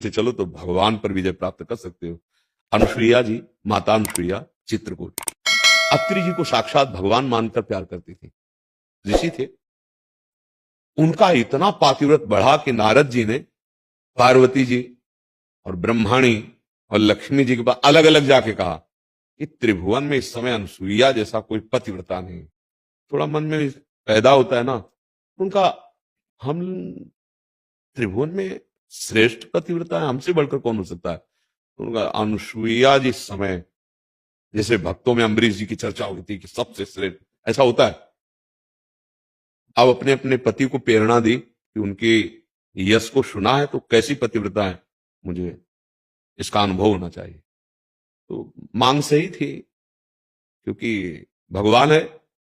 से चलो तो भगवान पर विजय प्राप्त कर सकते हो। अनुसुईया जी, माता अनुसुईया चित्रकूट, अत्रि जी को साक्षात भगवान मानकर प्यार करती थी, ऋषि थे। उनका इतना पातिव्रत बढ़ा कि नारद जी ने पार्वती जी और ब्रह्माणी और लक्ष्मी जी के पास अलग अलग जाके कहा कि त्रिभुवन में इस समय अनुसुईया जैसा कोई पतिव्रता नहीं। थोड़ा मन में पैदा होता है ना, उनका हम त्रिभुवन में श्रेष्ठ पतिव्रता है, हमसे बढ़कर कौन हो सकता है। उनका अनुसुईया जी समय, जैसे भक्तों में अम्बरीश जी की चर्चा हुई थी कि सबसे श्रेष्ठ, ऐसा होता है। अब अपने अपने पति को प्रेरणा दी कि उनके यश को सुना है तो कैसी पतिव्रता है, मुझे इसका अनुभव होना चाहिए। तो मांग सही थी, क्योंकि भगवान है,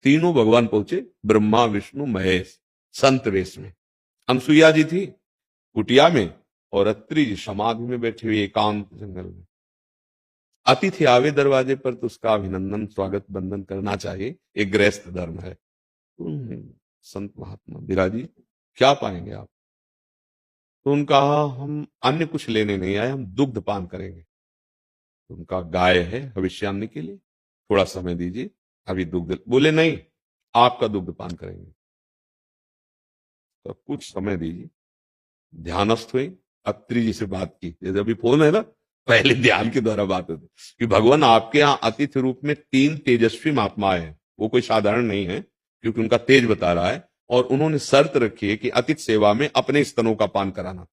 तीनों भगवान पहुंचे, ब्रह्मा विष्णु महेश संत वेश में। अनुसुईया जी थी कुटिया में और अत्रि जी समाधि में बैठे हुए एकांत जंगल में। अतिथि आवे दरवाजे पर तो उसका अभिनंदन स्वागत बंदन करना चाहिए, एक गृहस्थ धर्म है। संत महात्मा विराजी क्या पाएंगे आप? तो उनका हम अन्य कुछ लेने नहीं आए, हम दुग्ध पान करेंगे। उनका गाय है भविष्यान्य के लिए, थोड़ा समय दीजिए, अभी दुग्ध। बोले नहीं, आपका दुग्ध पान करेंगे। तो कुछ समय दीजिए, ध्यानस्थ हुए, अत्रि जी से बात की, जैसे अभी फोन है ना, पहले ध्यान के द्वारा बात होती कि भगवान आपके यहाँ अतिथि रूप में 3 तेजस्वी महात्मा है, वो कोई साधारण नहीं है, क्योंकि उनका तेज बता रहा है। और उन्होंने शर्त रखी है कि अतिथि सेवा में अपने स्तनों का पान कराना।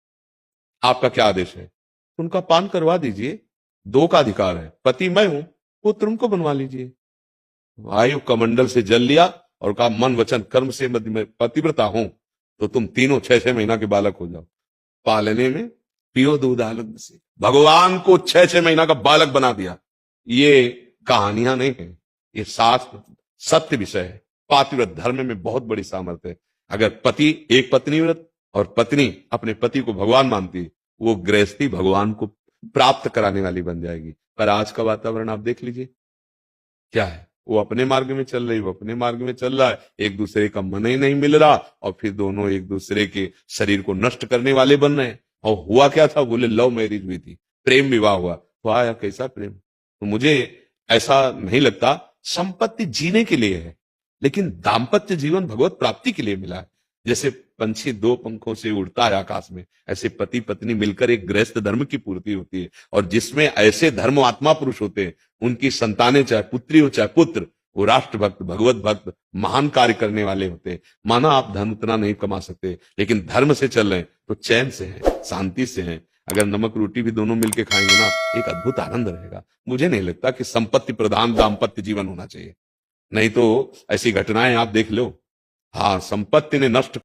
आपका क्या आदेश है? उनका पान करवा दीजिए, 2 का अधिकार है, पति मैं हूं, पुत्र उनको बनवा लीजिए। वायु कमंडल से जल लिया और कहा मन वचन कर्म से मैं पतिव्रता हूं, तो तुम तीनों 6-6 महीना के बालक हो जाओ। पालने में पियो दूध आलग से, भगवान को 6-6 महीना का बालक बना दिया। ये कहानियां नहीं है, ये शास्त्र सत्य विषय है। पातिव्रत धर्म में बहुत बड़ी सामर्थ्य है। अगर पति एक पत्नी व्रत और पत्नी अपने पति को भगवान मानती है, वो गृहस्थी भगवान को प्राप्त कराने वाली बन जाएगी। पर आज का वातावरण आप देख लीजिए क्या है, वो अपने मार्ग में चल रही, वो अपने मार्ग में चल रहा है, एक दूसरे का मन ही नहीं मिल रहा, और फिर दोनों एक दूसरे के शरीर को नष्ट करने वाले बन रहे हैं। और हुआ क्या था, बोले लव मैरिज हुई थी, प्रेम विवाह हुआ, तो आया कैसा प्रेम। तो मुझे ऐसा नहीं लगता, संपत्ति जीने के लिए है, लेकिन दाम्पत्य जीवन भगवत प्राप्ति के लिए मिला है। जैसे पंछी 2 पंखों से उड़ता है आकाश में, ऐसे पति पत्नी मिलकर एक गृहस्थ धर्म की पूर्ति होती है। और जिसमें ऐसे धर्म आत्मा पुरुष होते हैं, उनकी संतानें चाहे पुत्री हो चाहे पुत्र, वो राष्ट्र भक्त भगवत भक्त महान कार्य करने वाले होते हैं। माना आप धन उतना नहीं कमा सकते, लेकिन धर्म से चल रहे हैं तो चैन से है, शांति से है। अगर नमक रोटी भी दोनों मिलकर खाएंगे ना, एक अद्भुत आनंद रहेगा। मुझे नहीं लगता कि संपत्ति प्रधान दाम्पत्य जीवन होना चाहिए, नहीं तो ऐसी घटनाएं आप देख लो। हाँ, संपत्ति ने नष्ट